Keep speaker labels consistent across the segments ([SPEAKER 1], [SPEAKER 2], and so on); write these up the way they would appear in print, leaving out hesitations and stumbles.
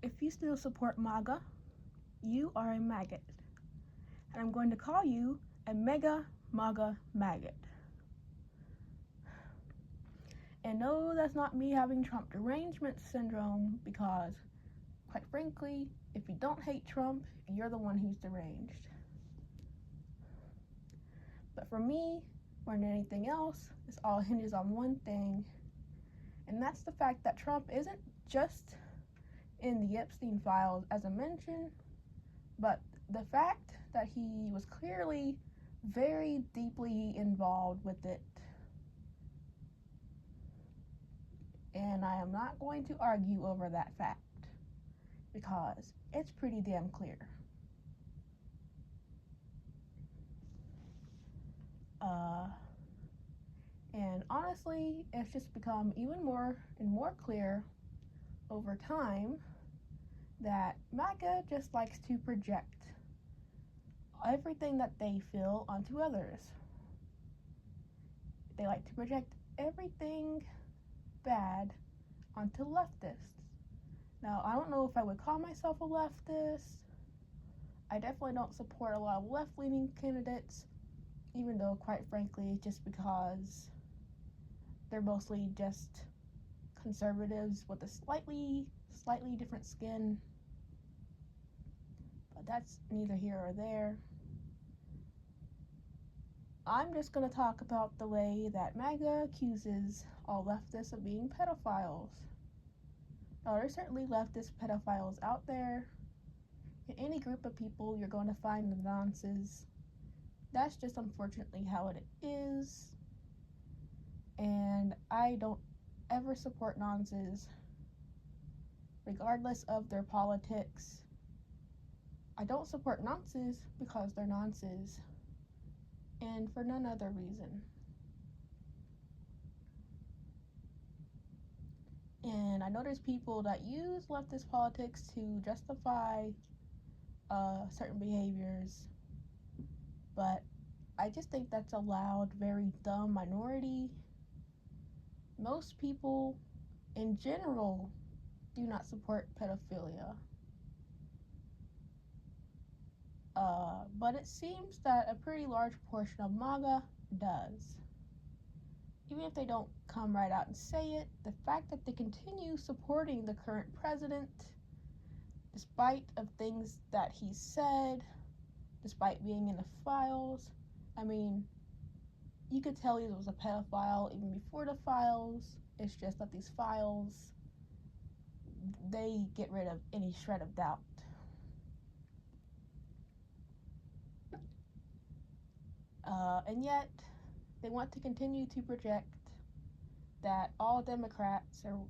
[SPEAKER 1] if you still support MAGA, you are a maggot. And I'm going to call you a mega MAGA maggot. And no, that's not me having Trump derangement syndrome, because, quite frankly, if you don't hate Trump, you're the one who's deranged. But for me, more than anything else, this all hinges on one thing, and that's the fact that Trump isn't just in the Epstien files as I mentioned, but the fact that he was clearly very deeply involved with it. And I am not going to argue over that fact, because it's pretty damn clear. And honestly, it's just become even more and more clear over time that MAGA just likes to project everything that they feel onto others. They like to project everything bad onto leftists. Now, I don't know if I would call myself a leftist. I definitely don't support a lot of left-leaning candidates, even though, quite frankly, just because they're mostly just conservatives with a slightly different skin. But that's neither here or there. I'm just going to talk about the way that MAGA accuses all leftists of being pedophiles. Now, there's certainly leftist pedophiles out there. In any group of people, you're going to find the nonces. That's just unfortunately how it is. And I don't ever support nonces, regardless of their politics. I don't support nonces because they're nonces, and for none other reason. And I know there's people that use leftist politics to justify certain behaviors, but I just think that's a loud, very dumb minority. Most people, in general, do not support pedophilia. But it seems that a pretty large portion of MAGA does. Even if they don't come right out and say it, the fact that they continue supporting the current president, despite of things that he said, despite being in the files, I mean, you could tell he was a pedophile even before the files. It's just that these files, they get rid of any shred of doubt. And yet, they want to continue to project that all Democrats or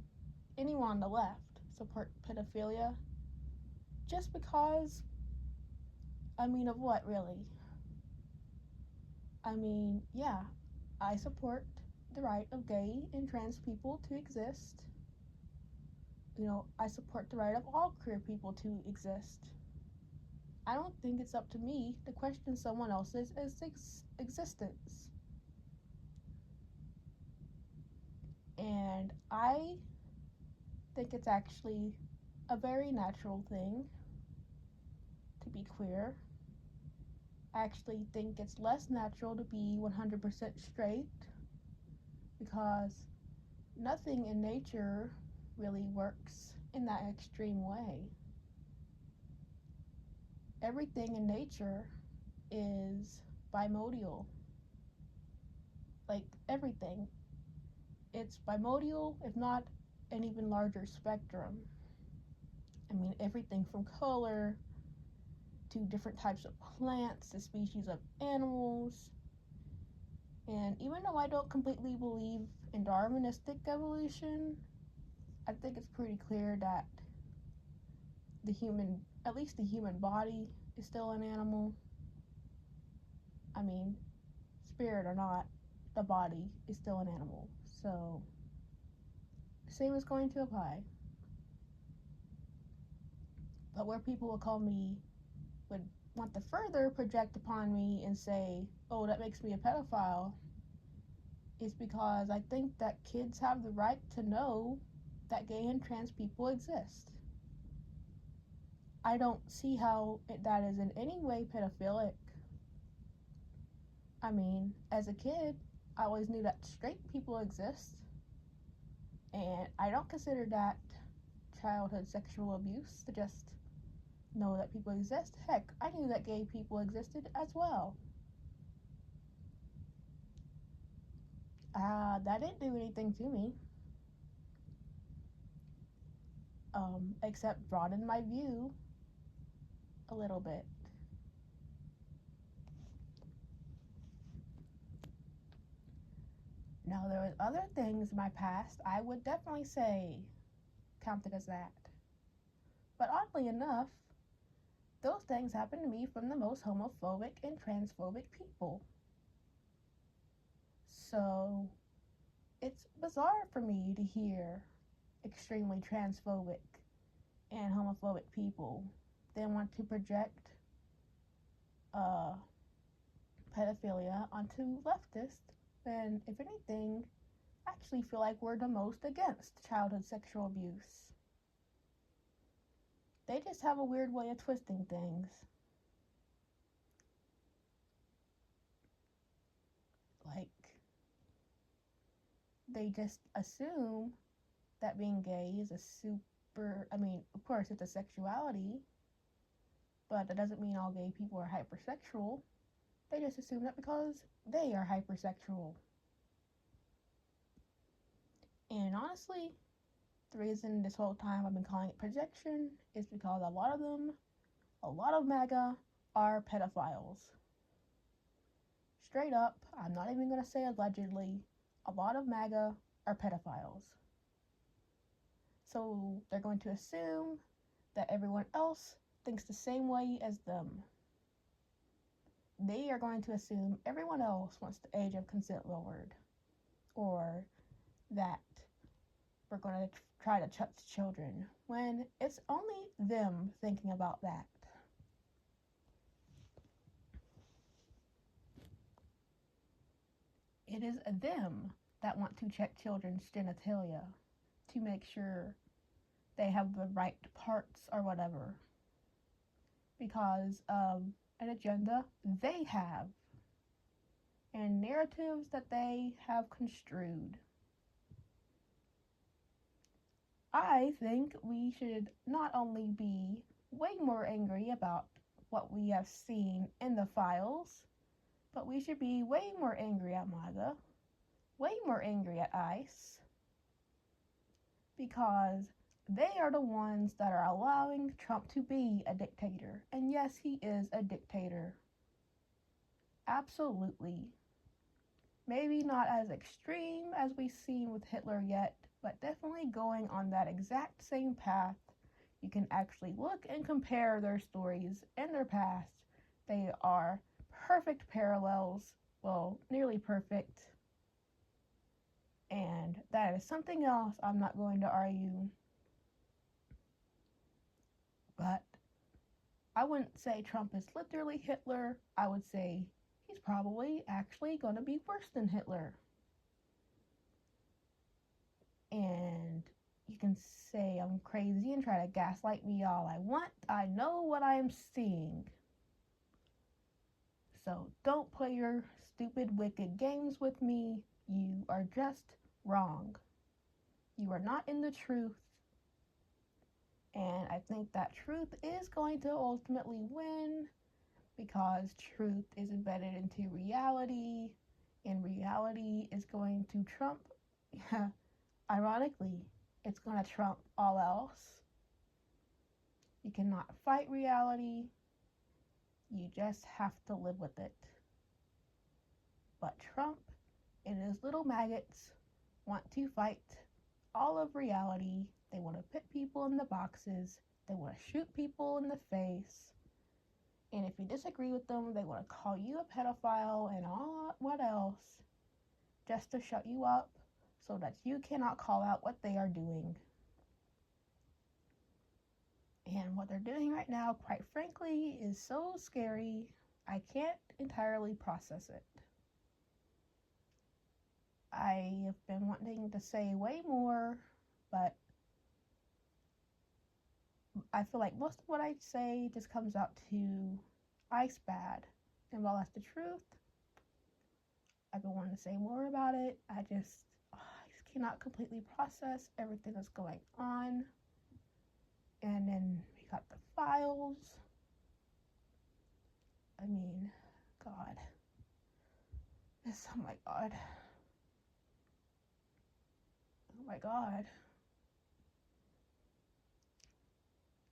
[SPEAKER 1] anyone on the left support pedophilia just because, I mean, of what, really? I mean, yeah, I support the right of gay and trans people to exist. You know, I support the right of all queer people to exist. I don't think it's up to me to question someone else's existence. And I think it's actually a very natural thing to be queer. I actually think it's less natural to be 100% straight, because nothing in nature really works in that extreme way. Everything in nature is bimodal. Like everything. It's bimodal, if not an even larger spectrum. I mean, everything from color to different types of plants, to species of animals. And even though I don't completely believe in Darwinistic evolution, I think it's pretty clear that at least the human body is still an animal. I mean, spirit or not, the body is still an animal. So, the same is going to apply. But where people would want to further project upon me and say, oh, that makes me a pedophile, is because I think that kids have the right to know that gay and trans people exist. I don't see how that is in any way pedophilic. I mean, as a kid, I always knew that straight people exist, and I don't consider that childhood sexual abuse to just know that people exist. Heck, I knew that gay people existed as well. That didn't do anything to me, except broaden my view a little bit. Now, there was other things in my past I would definitely say counted as that. But oddly enough, those things happened to me from the most homophobic and transphobic people. So it's bizarre for me to hear extremely transphobic and homophobic people then want to project uh, pedophilia onto leftists, when, if anything, I actually feel like we're the most against childhood sexual abuse. They just have a weird way of twisting things. Like, they just assume that being gay is a super, I mean, of course it's a sexuality, but that doesn't mean all gay people are hypersexual. They just assume that because they are hypersexual. And honestly, the reason this whole time I've been calling it projection is because a lot of MAGA are pedophiles. Straight up, I'm not even going to say allegedly, a lot of MAGA are pedophiles. So they're going to assume that everyone else thinks the same way as them. They are going to assume everyone else wants the age of consent lowered, or that we're going to try to touch children, when it's only them thinking about that. It is them that want to check children's genitalia to make sure they have the right parts or whatever, because of an agenda they have and narratives that they have construed. I think we should not only be way more angry about what we have seen in the files, but we should be way more angry at MAGA, way more angry at ICE, because they are the ones that are allowing Trump to be a dictator. And yes, he is a dictator. Absolutely. Maybe not as extreme as we've seen with Hitler yet, but definitely going on that exact same path. You can actually look and compare their stories and their past. They are perfect parallels, well, nearly perfect. And that is something else I'm not going to argue. But I wouldn't say Trump is literally Hitler. I would say he's probably actually going to be worse than Hitler. And you can say I'm crazy and try to gaslight me all I want. I know what I am seeing. So don't play your stupid, wicked games with me. You are just wrong. You are not in the truth. And I think that truth is going to ultimately win, because truth is embedded into reality, and reality is going to trump, ironically, it's going to trump all else. You cannot fight reality. You just have to live with it. But Trump and his little maggots want to fight all of reality. They want to put people in the boxes. They want to shoot people in the face. And if you disagree with them, they want to call you a pedophile and all what else, just to shut you up so that you cannot call out what they are doing. And what they're doing right now, quite frankly, is so scary, I can't entirely process it. I have been wanting to say way more, but I feel like most of what I say just comes out to ice bad. And while that's the truth, I've been wanting to say more about it. I just cannot completely process everything that's going on. And then we got the files. I mean, God. Oh my God. Oh my God.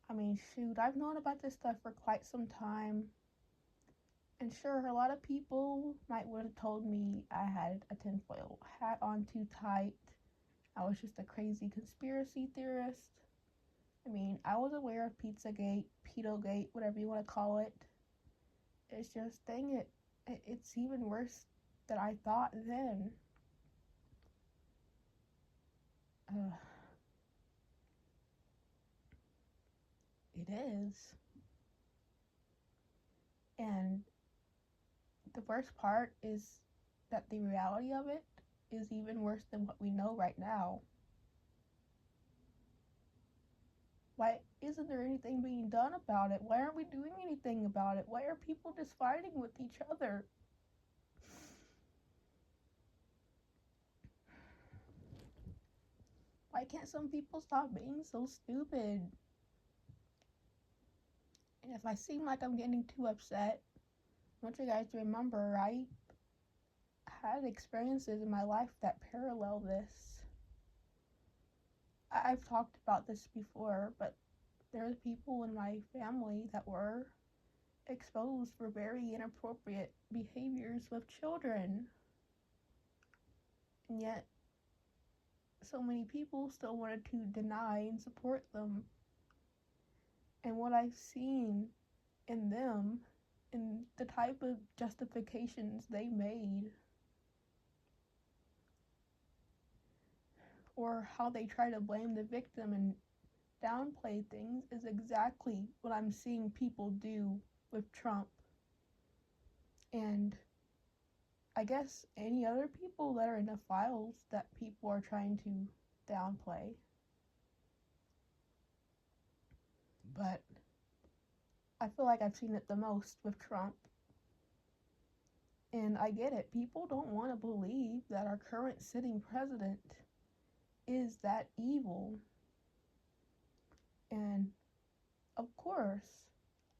[SPEAKER 1] I mean, shoot, I've known about this stuff for quite some time. And sure, a lot of people might would have told me I had a tinfoil hat on too tight. I was just a crazy conspiracy theorist. I mean, I was aware of Pizzagate, Pedogate, whatever you want to call it. It's just, dang it, it's even worse than I thought then. It is. And the worst part is that the reality of it is even worse than what we know right now. Why isn't there anything being done about it? Why aren't we doing anything about it? Why are people just fighting with each other? Why can't some people stop being so stupid? And if I seem like I'm getting too upset, I want you guys to remember I had experiences in my life that parallel this. I've talked about this before, but there's people in my family that were exposed for very inappropriate behaviors with children. And yet, so many people still wanted to deny and support them. And what I've seen in them, and the type of justifications they made, or how they try to blame the victim and downplay things, is exactly what I'm seeing people do with Trump. And I guess any other people that are in the files that people are trying to downplay. But I feel like I've seen it the most with Trump. And I get it. People don't want to believe that our current sitting president is that evil. And of course,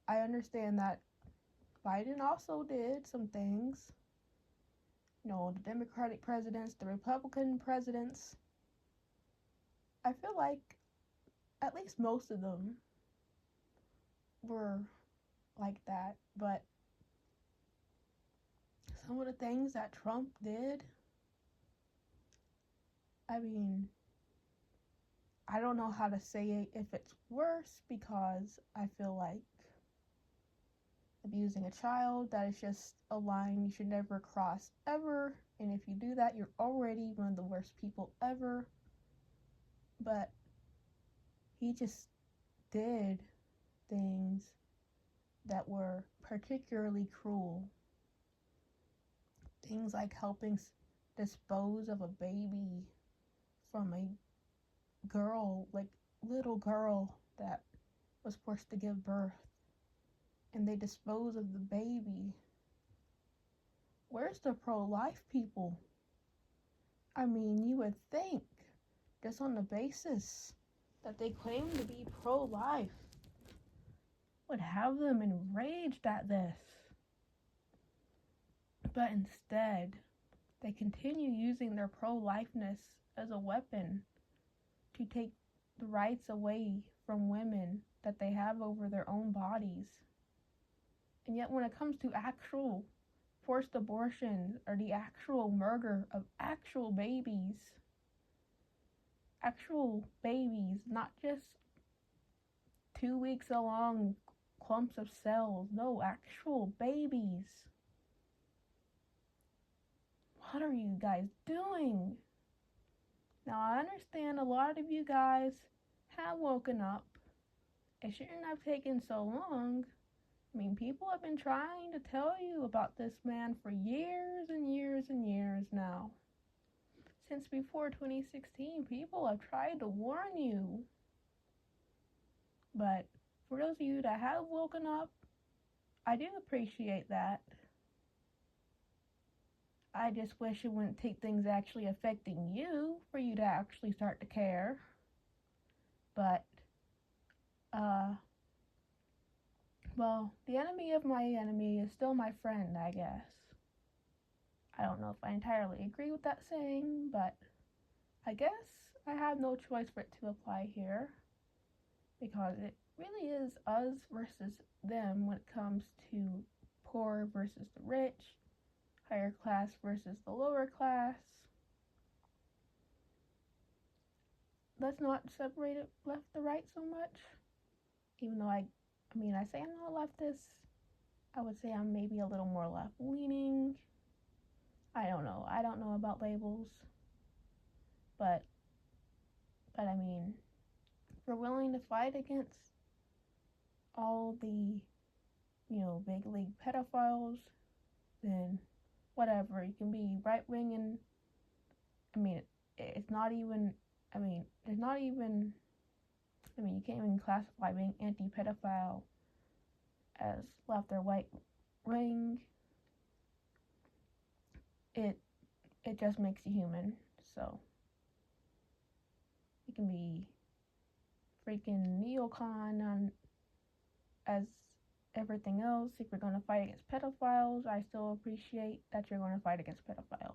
[SPEAKER 1] I understand that Biden also did some things. You know, the Democratic presidents, the Republican presidents. I feel like at least most of them were like that. But some of the things that Trump did, I mean, I don't know how to say if it's worse, because I feel like abusing a child, that is just a line you should never cross ever. And if you do that, you're already one of the worst people ever. But he just did things that were particularly cruel. Things like helping dispose of a baby from a girl, like little girl that was forced to give birth, and they dispose of the baby. Where's the pro-life people? I mean, you would think, just on the basis that they claim to be pro-life, would have them enraged at this. But instead, they continue using their pro-lifeness as a weapon to take the rights away from women that they have over their own bodies. And yet when it comes to actual forced abortions, or the actual murder of actual babies, not just 2 weeks along clumps of cells, no, actual babies. What are you guys doing? Now, I understand a lot of you guys have woken up. It shouldn't have taken so long. I mean, people have been trying to tell you about this man for years and years and years now. Since before 2016, people have tried to warn you. But for those of you that have woken up, I do appreciate that. I just wish it wouldn't take things actually affecting you for you to actually start to care. But, uh, well, the enemy of my enemy is still my friend, I guess. I don't know if I entirely agree with that saying, but I guess I have no choice for it to apply here, because it really is us versus them when it comes to poor versus the rich, higher class versus the lower class. Let's not separate it left to right so much. Even though I say I'm not a leftist, I would say I'm maybe a little more left leaning. I don't know. I don't know about labels, but I mean, if we're willing to fight against all the, big league pedophiles, then whatever. You can be right wing and it's not even. There's not even. You can't even classify being anti-pedophile as left or right wing. It just makes you human. So you can be freaking neocon on as everything else. If you're going to fight against pedophiles, I still appreciate that you're going to fight against pedophiles.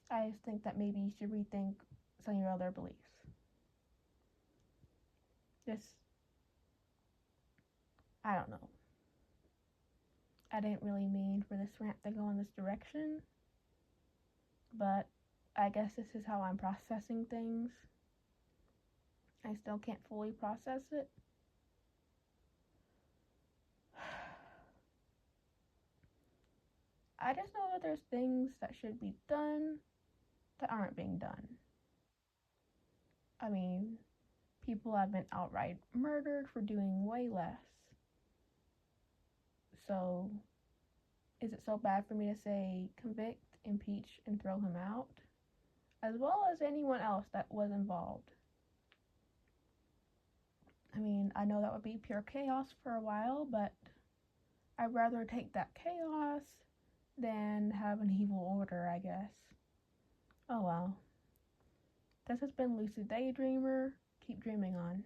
[SPEAKER 1] I just think that maybe you should rethink some of your other beliefs. I don't know. I didn't really mean for this rant to go in this direction, but I guess this is how I'm processing things. I still can't fully process it. I just know that there's things that should be done that aren't being done. People have been outright murdered for doing way less. So, is it so bad for me to say convict, impeach, and throw him out? As well as anyone else that was involved. I know that would be pure chaos for a while, but I'd rather take that chaos than have an evil order, I guess. Oh well. This has been Lucid Daydreamer. Keep dreaming on.